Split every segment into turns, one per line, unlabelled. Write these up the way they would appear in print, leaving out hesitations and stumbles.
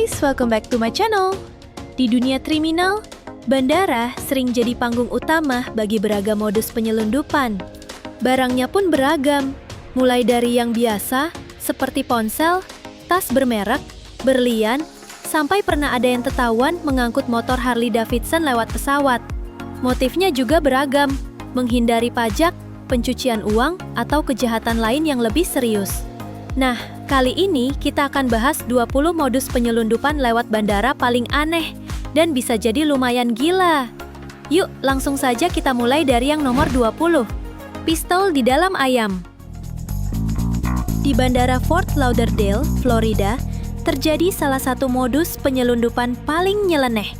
guys, welcome back to my channel. Di dunia kriminal, bandara sering jadi panggung utama bagi beragam modus penyelundupan. Barangnya pun beragam, mulai dari yang biasa seperti ponsel, tas bermerek, berlian, sampai pernah ada yang ketahuan mengangkut motor Harley Davidson lewat pesawat. Motifnya juga beragam, menghindari pajak, pencucian uang, atau kejahatan lain yang lebih serius. Nah, kali ini kita akan bahas 20 modus penyelundupan lewat bandara paling aneh dan bisa jadi lumayan gila. Yuk, langsung saja kita mulai dari yang nomor 20. Pistol di dalam ayam. Di Bandara Fort Lauderdale, Florida, terjadi salah satu modus penyelundupan paling nyeleneh.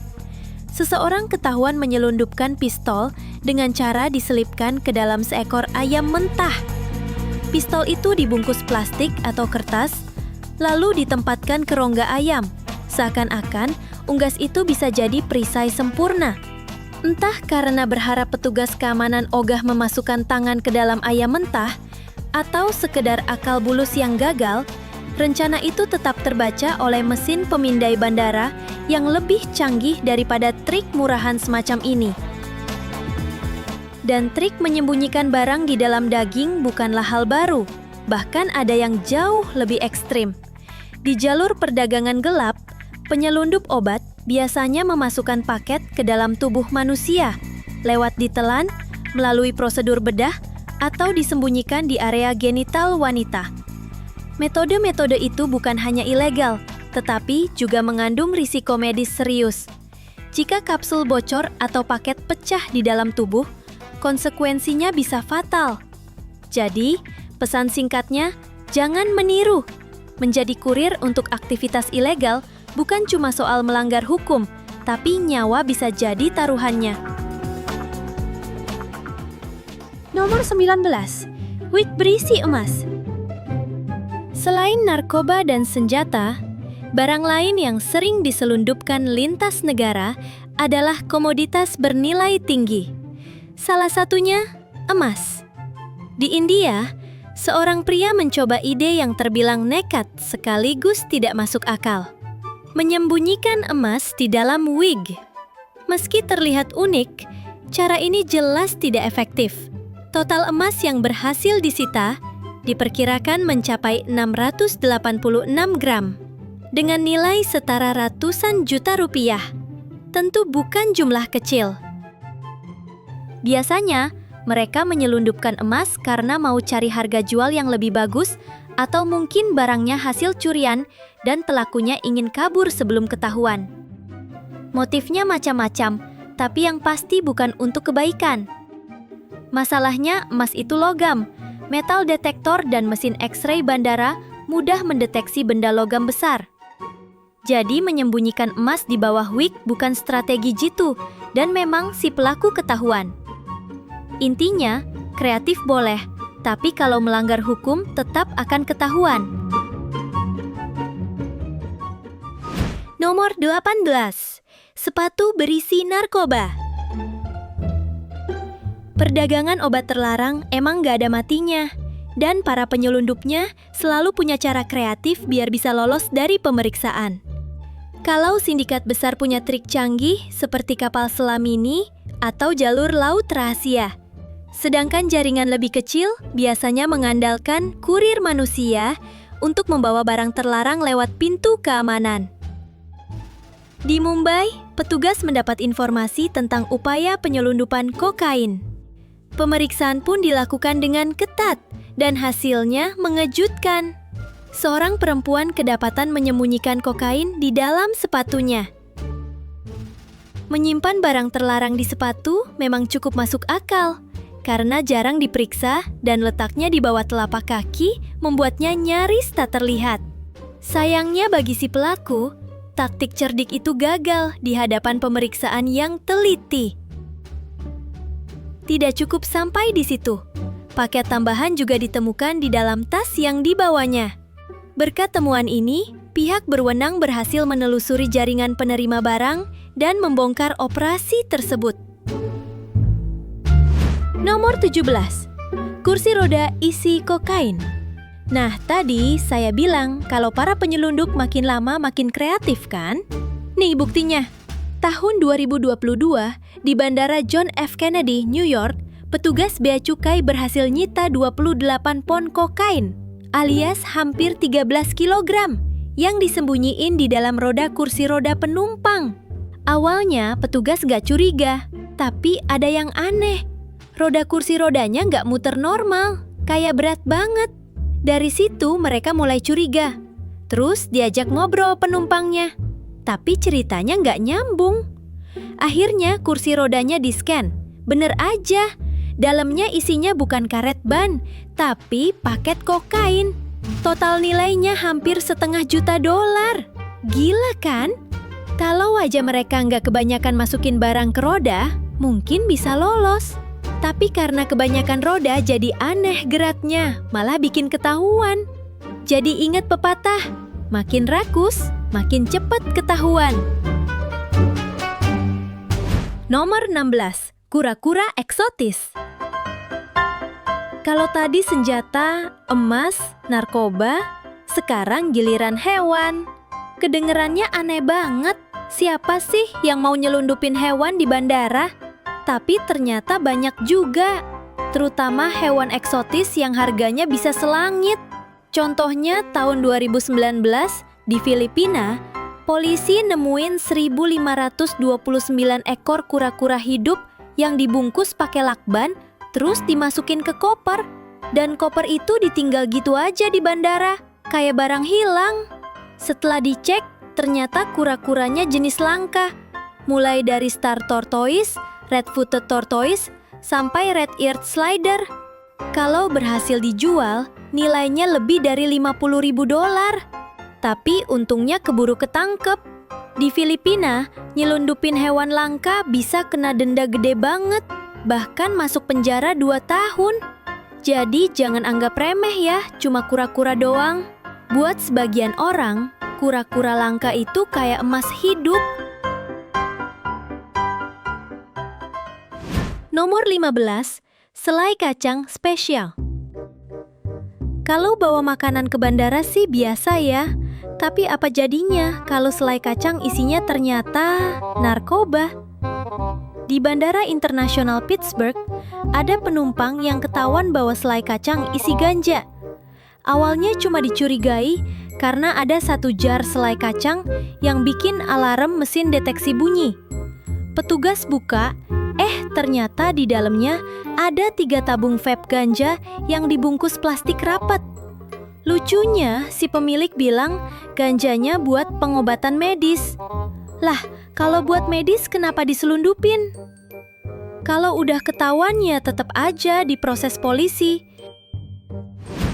Seseorang ketahuan menyelundupkan pistol dengan cara diselipkan ke dalam seekor ayam mentah. Pistol itu dibungkus plastik atau kertas, lalu ditempatkan ke rongga ayam. Seakan-akan, unggas itu bisa jadi perisai sempurna. Entah karena berharap petugas keamanan ogah memasukkan tangan ke dalam ayam mentah, atau sekedar akal bulus yang gagal, rencana itu tetap terbaca oleh mesin pemindai bandara yang lebih canggih daripada trik murahan semacam ini. Dan trik menyembunyikan barang di dalam daging bukanlah hal baru, bahkan ada yang jauh lebih ekstrim. Di jalur perdagangan gelap, penyelundup obat biasanya memasukkan paket ke dalam tubuh manusia, lewat ditelan, melalui prosedur bedah, atau disembunyikan di area genital wanita. Metode-metode itu bukan hanya ilegal, tetapi juga mengandung risiko medis serius. Jika kapsul bocor atau paket pecah di dalam tubuh, konsekuensinya bisa fatal. Jadi, pesan singkatnya, jangan meniru. Menjadi kurir untuk aktivitas ilegal bukan cuma soal melanggar hukum, tapi nyawa bisa jadi taruhannya. Nomor 19. Wig berisi emas. Selain narkoba dan senjata, barang lain yang sering diselundupkan lintas negara adalah komoditas bernilai tinggi. Salah satunya, emas. Di India, seorang pria mencoba ide yang terbilang nekat sekaligus tidak masuk akal. Menyembunyikan emas di dalam wig. Meski terlihat unik, cara ini jelas tidak efektif. Total emas yang berhasil disita diperkirakan mencapai 686 gram, dengan nilai setara ratusan juta rupiah. Tentu bukan jumlah kecil. Biasanya, mereka menyelundupkan emas karena mau cari harga jual yang lebih bagus atau mungkin barangnya hasil curian dan pelakunya ingin kabur sebelum ketahuan. Motifnya macam-macam, tapi yang pasti bukan untuk kebaikan. Masalahnya, emas itu logam. Metal detektor dan mesin X-ray bandara mudah mendeteksi benda logam besar. Jadi menyembunyikan emas di bawah wig bukan strategi jitu dan memang si pelaku ketahuan. Intinya, kreatif boleh, tapi kalau melanggar hukum tetap akan ketahuan. Nomor 18. Sepatu berisi narkoba. Perdagangan obat terlarang emang gak ada matinya, dan para penyelundupnya selalu punya cara kreatif biar bisa lolos dari pemeriksaan. Kalau sindikat besar punya trik canggih seperti kapal selam mini atau jalur laut rahasia. Sedangkan jaringan lebih kecil biasanya mengandalkan kurir manusia untuk membawa barang terlarang lewat pintu keamanan. Di Mumbai, petugas mendapat informasi tentang upaya penyelundupan kokain. Pemeriksaan pun dilakukan dengan ketat dan hasilnya mengejutkan. Seorang perempuan kedapatan menyembunyikan kokain di dalam sepatunya. Menyimpan barang terlarang di sepatu memang cukup masuk akal, karena jarang diperiksa dan letaknya di bawah telapak kaki membuatnya nyaris tak terlihat. Sayangnya bagi si pelaku, taktik cerdik itu gagal di hadapan pemeriksaan yang teliti. Tidak cukup sampai di situ. Paket tambahan juga ditemukan di dalam tas yang dibawanya. Berkat temuan ini, pihak berwenang berhasil menelusuri jaringan penerima barang dan membongkar operasi tersebut. Nomor 17. Kursi roda isi kokain. Nah, tadi saya bilang kalau para penyelundup makin lama makin kreatif kan? Nih buktinya. Tahun 2022, di Bandara John F. Kennedy, New York, petugas bea cukai berhasil nyita 28 pon kokain, alias hampir 13 kilogram, yang disembunyiin di dalam roda kursi roda penumpang. Awalnya petugas gak curiga, tapi ada yang aneh. Roda kursi rodanya gak muter normal, kayak berat banget. Dari situ mereka mulai curiga. Terus diajak ngobrol penumpangnya. Tapi ceritanya nggak nyambung. Akhirnya kursi rodanya di-scan. Bener aja, dalamnya isinya bukan karet ban, tapi paket kokain. Total nilainya hampir $500 000. Gila kan? Kalau aja mereka nggak kebanyakan masukin barang ke roda, mungkin bisa lolos. Tapi karena kebanyakan roda jadi aneh geraknya, malah bikin ketahuan. Jadi ingat pepatah, makin rakus, makin cepat ketahuan. Nomor 16, kura-kura eksotis. Kalau tadi senjata, emas, narkoba, sekarang giliran hewan. Kedengerannya aneh banget. Siapa sih yang mau nyelundupin hewan di bandara? Tapi ternyata banyak juga, terutama hewan eksotis yang harganya bisa selangit. Contohnya tahun 2019 di Filipina, polisi nemuin 1.529 ekor kura-kura hidup yang dibungkus pakai lakban, terus dimasukin ke koper. Dan koper itu ditinggal gitu aja di bandara, kayak barang hilang. Setelah dicek, ternyata kura-kuranya jenis langka, mulai dari star tortoise, red-footed tortoise, sampai red-eared slider. Kalau berhasil dijual, nilainya lebih dari $50.000. Tapi untungnya keburu ketangkep. Di Filipina, nyelundupin hewan langka bisa kena denda gede banget, bahkan masuk penjara 2 tahun. Jadi jangan anggap remeh ya, cuma kura-kura doang. Buat sebagian orang, kura-kura langka itu kayak emas hidup. Nomor 15, selai kacang spesial. Kalau bawa makanan ke bandara sih biasa ya, tapi apa jadinya kalau selai kacang isinya ternyata narkoba? Di Bandara Internasional Pittsburgh, ada penumpang yang ketahuan bawa selai kacang isi ganja. Awalnya cuma dicurigai karena ada 1 jar selai kacang yang bikin alarm mesin deteksi bunyi. Petugas buka, ternyata di dalamnya ada 3 tabung vape ganja yang dibungkus plastik rapat. Lucunya, si pemilik bilang ganjanya buat pengobatan medis. Lah, kalau buat medis kenapa diselundupin? Kalau udah ketahuan ya tetap aja diproses polisi.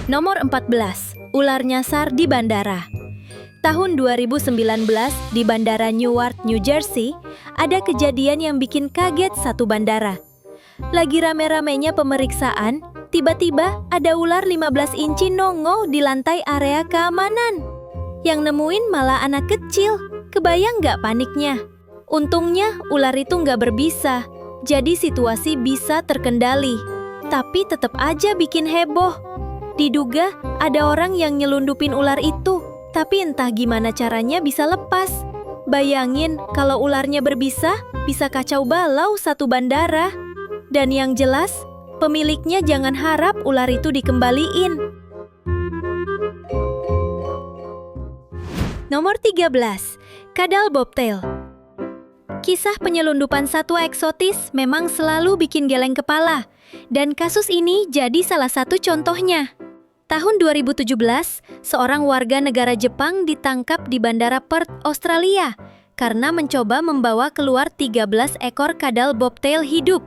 Nomor 14, ular nyasar di bandara. Tahun 2019 di Bandara Newark, New Jersey, ada kejadian yang bikin kaget satu bandara. Lagi rame-ramenya pemeriksaan, tiba-tiba ada ular 15 inci nongol di lantai area keamanan. Yang nemuin malah anak kecil. Kebayang nggak paniknya? Untungnya ular itu nggak berbisa, jadi situasi bisa terkendali. Tapi tetap aja bikin heboh. Diduga ada orang yang nyelundupin ular itu, tapi entah gimana caranya bisa lepas. Bayangin kalau ularnya berbisa, bisa kacau balau satu bandara. Dan yang jelas, pemiliknya jangan harap ular itu dikembaliin. Nomor 13, kadal bobtail. Kisah penyelundupan satwa eksotis memang selalu bikin geleng kepala, dan kasus ini jadi salah satu contohnya. Tahun 2017, seorang warga negara Jepang ditangkap di Bandara Perth, Australia, karena mencoba membawa keluar 13 ekor kadal bobtail hidup.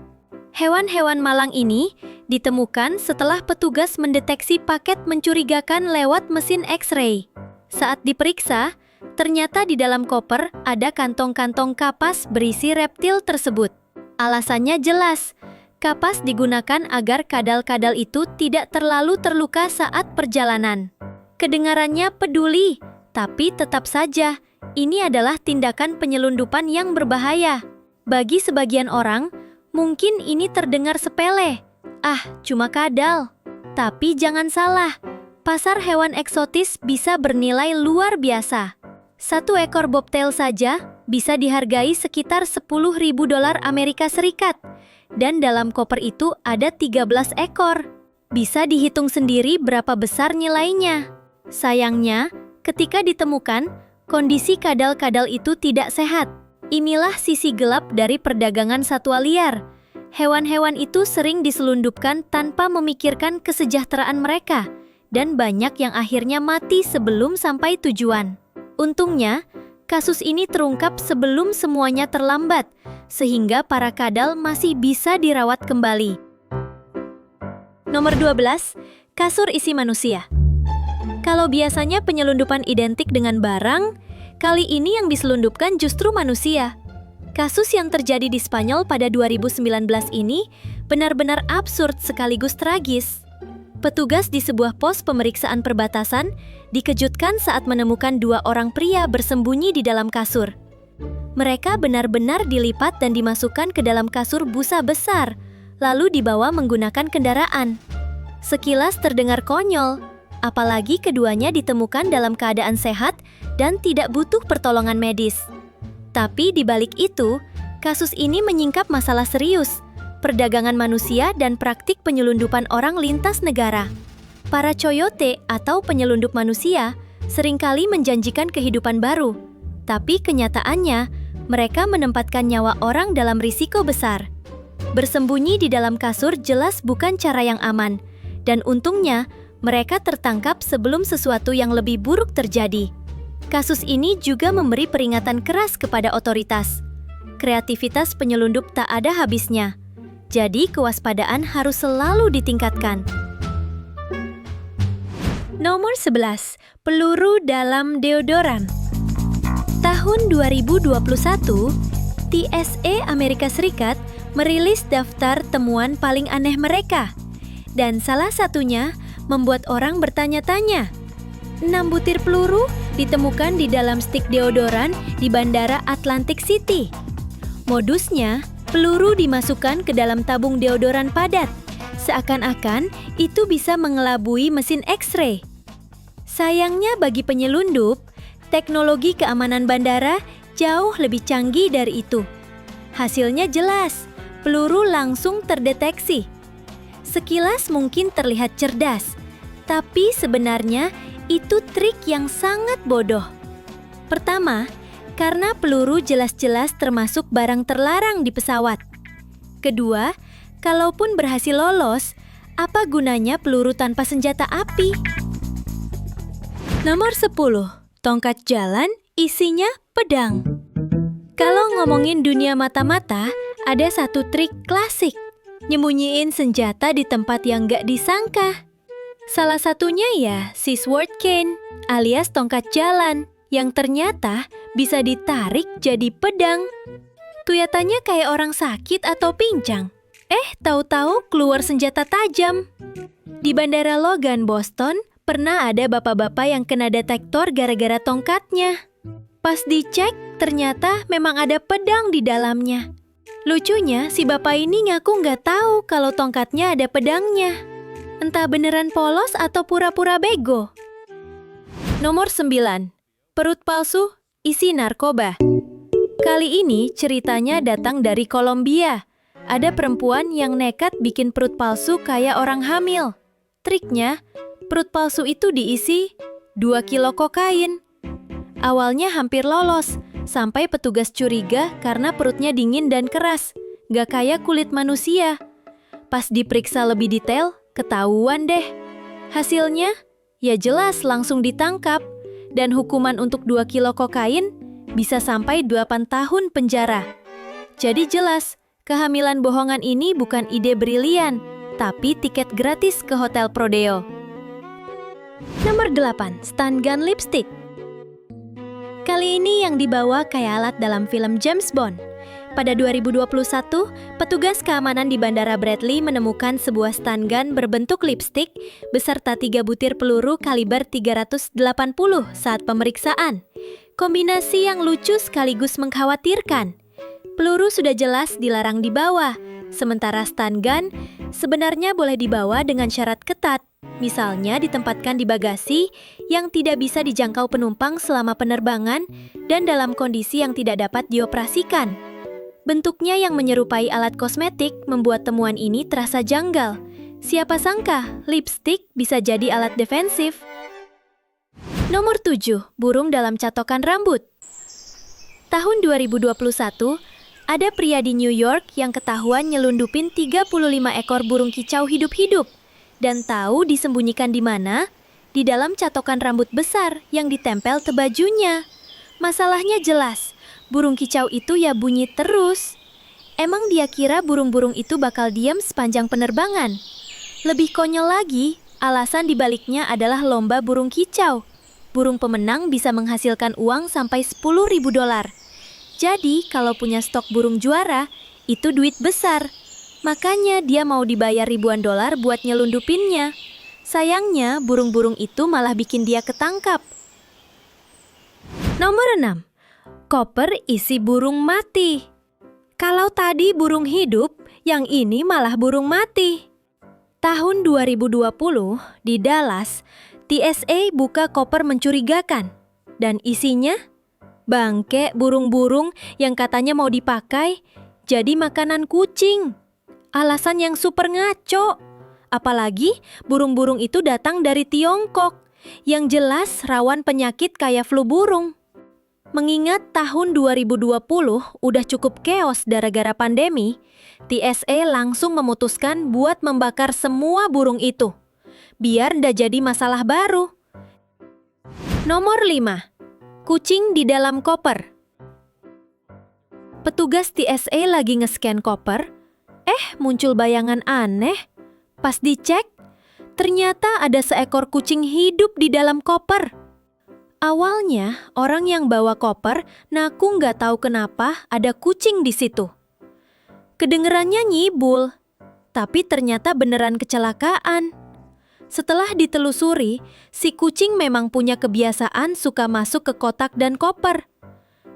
Hewan-hewan malang ini ditemukan setelah petugas mendeteksi paket mencurigakan lewat mesin X-ray. Saat diperiksa, ternyata di dalam koper ada kantong-kantong kapas berisi reptil tersebut. Alasannya jelas, kapas digunakan agar kadal-kadal itu tidak terlalu terluka saat perjalanan. Kedengarannya peduli, tapi tetap saja, ini adalah tindakan penyelundupan yang berbahaya. Bagi sebagian orang, mungkin ini terdengar sepele. Ah, cuma kadal. Tapi jangan salah, Pasar hewan eksotis bisa bernilai luar biasa. Satu ekor bobtail saja bisa dihargai sekitar $10.000 Amerika Serikat. Dan dalam koper itu ada 13 ekor. Bisa dihitung sendiri berapa besar nilainya. Sayangnya, ketika ditemukan, kondisi kadal-kadal itu tidak sehat. Inilah sisi gelap dari perdagangan satwa liar. Hewan-hewan itu sering diselundupkan tanpa memikirkan kesejahteraan mereka. Dan banyak yang akhirnya mati sebelum sampai tujuan. Untungnya, kasus ini terungkap sebelum semuanya terlambat, sehingga para kadal masih bisa dirawat kembali. Nomor 12, kasur isi manusia. Kalau biasanya penyelundupan identik dengan barang, kali ini yang diselundupkan justru manusia. Kasus yang terjadi di Spanyol pada 2019 ini benar-benar absurd sekaligus tragis. Petugas di sebuah pos pemeriksaan perbatasan dikejutkan saat menemukan 2 orang pria bersembunyi di dalam kasur. Mereka benar-benar dilipat dan dimasukkan ke dalam kasur busa besar, lalu dibawa menggunakan kendaraan. Sekilas terdengar konyol, apalagi keduanya ditemukan dalam keadaan sehat dan tidak butuh pertolongan medis. Tapi di balik itu, kasus ini menyingkap masalah serius, perdagangan manusia dan praktik penyelundupan orang lintas negara. Para coyote atau penyelundup manusia seringkali menjanjikan kehidupan baru, tapi kenyataannya mereka menempatkan nyawa orang dalam risiko besar. Bersembunyi di dalam kasur jelas bukan cara yang aman, dan untungnya mereka tertangkap sebelum sesuatu yang lebih buruk terjadi. Kasus ini juga memberi peringatan keras kepada otoritas. Kreativitas penyelundup tak ada habisnya. Jadi kewaspadaan harus selalu ditingkatkan. Nomor 11, peluru dalam deodoran. Tahun 2021, TSA Amerika Serikat merilis daftar temuan paling aneh mereka. Dan salah satunya membuat orang bertanya-tanya. 6 butir peluru ditemukan di dalam stik deodoran di Bandara Atlantic City. Modusnya, peluru dimasukkan ke dalam tabung deodoran padat, seakan-akan itu bisa mengelabui mesin X-ray. Sayangnya bagi penyelundup, teknologi keamanan bandara jauh lebih canggih dari itu. Hasilnya jelas, peluru langsung terdeteksi. Sekilas mungkin terlihat cerdas, tapi sebenarnya itu trik yang sangat bodoh. Pertama, karena peluru jelas-jelas termasuk barang terlarang di pesawat. Kedua, kalaupun berhasil lolos, apa gunanya peluru tanpa senjata api? Nomor 10, tongkat jalan isinya pedang. Kalau ngomongin dunia mata-mata, ada satu trik klasik, nyembunyiin senjata di tempat yang gak disangka. Salah satunya ya si sword cane alias tongkat jalan, yang ternyata bisa ditarik jadi pedang. Kelihatannya kayak orang sakit atau pincang. Tahu-tahu keluar senjata tajam. Di Bandara Logan, Boston, pernah ada bapak-bapak yang kena detektor gara-gara tongkatnya. Pas dicek, ternyata memang ada pedang di dalamnya. Lucunya, si bapak ini ngaku nggak tahu kalau tongkatnya ada pedangnya. Entah beneran polos atau pura-pura bego. Nomor 9. Perut palsu, isi narkoba. Kali ini ceritanya datang dari Kolombia. Ada perempuan yang nekat bikin perut palsu kayak orang hamil. Triknya, perut palsu itu diisi 2 kilo kokain. Awalnya hampir lolos, sampai petugas curiga karena perutnya dingin dan keras. Gak kayak kulit manusia. Pas diperiksa lebih detail, ketahuan deh. Hasilnya, ya jelas langsung ditangkap. Dan hukuman untuk 2 kilo kokain bisa sampai 8 tahun penjara. Jadi jelas, kehamilan bohongan ini bukan ide brilian, tapi tiket gratis ke hotel Prodeo. Nomor 8, stun gun lipstick. Kali ini yang dibawa kayak alat dalam film James Bond. Pada 2021, petugas keamanan di Bandara Bradley menemukan sebuah stun gun berbentuk lipstick beserta 3 butir peluru kaliber 380 saat pemeriksaan. Kombinasi yang lucu sekaligus mengkhawatirkan. Peluru sudah jelas dilarang dibawa, sementara stun gun sebenarnya boleh dibawa dengan syarat ketat, Misalnya ditempatkan di bagasi yang tidak bisa dijangkau penumpang selama penerbangan dan dalam kondisi yang tidak dapat dioperasikan. Bentuknya yang menyerupai alat kosmetik membuat temuan ini terasa janggal. Siapa sangka lipstik bisa jadi alat defensif. Nomor 7, burung dalam catokan rambut. Tahun 2021, ada pria di New York yang ketahuan nyelundupin 35 ekor burung kicau hidup-hidup. Dan tahu disembunyikan di mana? Di dalam catokan rambut besar yang ditempel ke bajunya. Masalahnya jelas, burung kicau itu ya bunyi terus. Emang dia kira burung-burung itu bakal diam sepanjang penerbangan? Lebih konyol lagi, alasan dibaliknya adalah lomba burung kicau. Burung pemenang bisa menghasilkan uang sampai $10.000. Jadi, kalau punya stok burung juara, itu duit besar. Makanya dia mau dibayar ribuan dolar buat nyelundupinnya. Sayangnya, burung-burung itu malah bikin dia ketangkap. Nomor 6. Koper isi burung mati. Kalau tadi burung hidup, yang ini malah burung mati. Tahun 2020, di Dallas, TSA buka koper mencurigakan. Dan isinya? Bangke burung-burung yang katanya mau dipakai jadi makanan kucing. Alasan yang super ngaco. Apalagi burung-burung itu datang dari Tiongkok, yang jelas rawan penyakit kayak flu burung. Mengingat tahun 2020 udah cukup keos gara-gara pandemi, TSA langsung memutuskan buat membakar semua burung itu. Biar ndak jadi masalah baru. Nomor 5. Kucing di dalam koper. Petugas TSA lagi nge-scan koper, muncul bayangan aneh. Pas dicek, ternyata ada seekor kucing hidup di dalam koper. Awalnya, orang yang bawa koper ngaku nggak tahu kenapa ada kucing di situ. Kedengerannya nyibul, tapi ternyata beneran kecelakaan. Setelah ditelusuri, si kucing memang punya kebiasaan suka masuk ke kotak dan koper.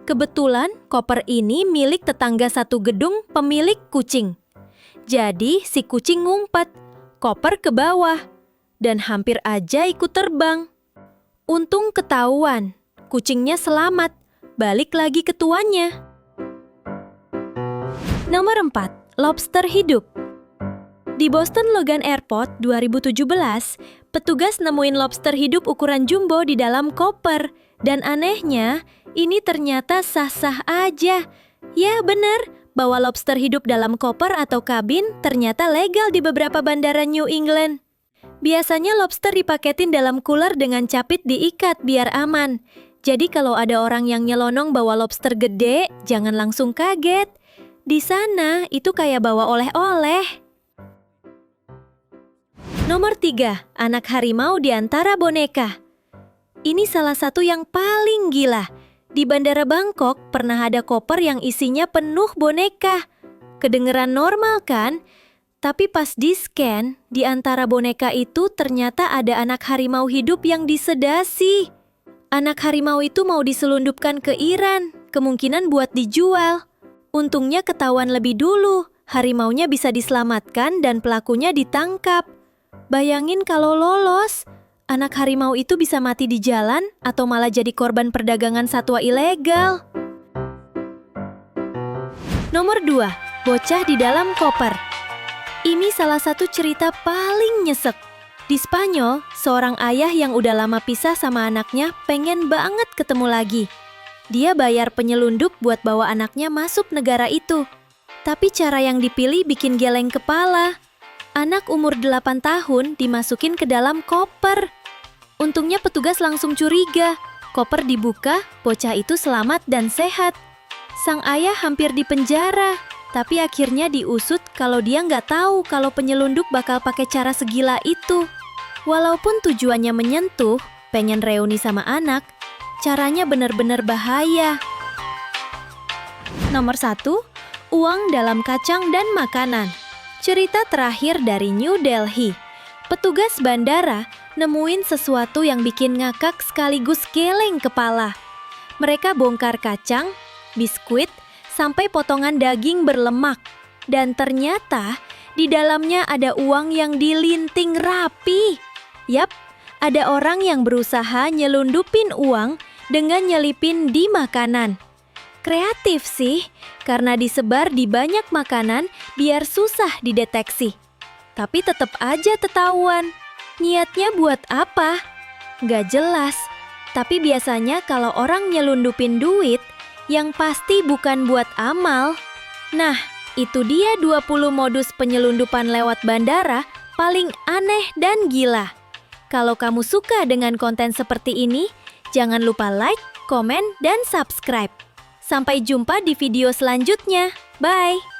Kebetulan, koper ini milik tetangga satu gedung pemilik kucing. Jadi, si kucing ngumpet, koper ke bawah, dan hampir aja ikut terbang. Untung ketahuan, kucingnya selamat, balik lagi ke tuannya. Nomor 4, lobster hidup. Di Boston Logan Airport 2017, petugas nemuin lobster hidup ukuran jumbo di dalam koper. Dan anehnya, ini ternyata sah-sah aja. Ya benar, bawa lobster hidup dalam koper atau kabin ternyata legal di beberapa bandara New England. Biasanya lobster dipaketin dalam cooler dengan capit diikat biar aman. Jadi kalau ada orang yang nyelonong bawa lobster gede, jangan langsung kaget. Di sana itu kayak bawa oleh-oleh. Nomor 3, anak harimau di antara boneka. Ini salah satu yang paling gila. Di Bandara Bangkok pernah ada koper yang isinya penuh boneka. Kedengeran normal kan? Tapi pas di-scan, di antara boneka itu ternyata ada anak harimau hidup yang disedasi. Anak harimau itu mau diselundupkan ke Iran, kemungkinan buat dijual. Untungnya ketahuan lebih dulu, harimaunya bisa diselamatkan dan pelakunya ditangkap. Bayangin kalau lolos, anak harimau itu bisa mati di jalan atau malah jadi korban perdagangan satwa ilegal. Nomor 2, bocah di dalam koper. Ini salah satu cerita paling nyesek. Di Spanyol, seorang ayah yang udah lama pisah sama anaknya pengen banget ketemu lagi. Dia bayar penyelundup buat bawa anaknya masuk negara itu. Tapi cara yang dipilih bikin geleng kepala. Anak umur 8 tahun dimasukin ke dalam koper. Untungnya petugas langsung curiga. Koper dibuka, bocah itu selamat dan sehat. Sang ayah hampir dipenjara. Tapi akhirnya diusut kalau dia nggak tahu kalau penyelundup bakal pakai cara segila itu. Walaupun tujuannya menyentuh, pengen reuni sama anak, caranya benar-benar bahaya. Nomor 1, uang dalam kacang dan makanan. Cerita terakhir dari New Delhi. Petugas bandara nemuin sesuatu yang bikin ngakak sekaligus geleng kepala. Mereka bongkar kacang, biskuit, sampai potongan daging berlemak. Dan ternyata di dalamnya ada uang yang dilinting rapi. Yap, ada orang yang berusaha nyelundupin uang dengan nyelipin di makanan. Kreatif sih, karena disebar di banyak makanan biar susah dideteksi. Tapi tetap aja ketahuan. Niatnya buat apa? Nggak jelas. Tapi biasanya kalau orang nyelundupin duit, yang pasti bukan buat amal. Nah, itu dia 20 modus penyelundupan lewat bandara paling aneh dan gila. Kalau kamu suka dengan konten seperti ini, jangan lupa like, komen, dan subscribe. Sampai jumpa di video selanjutnya. Bye!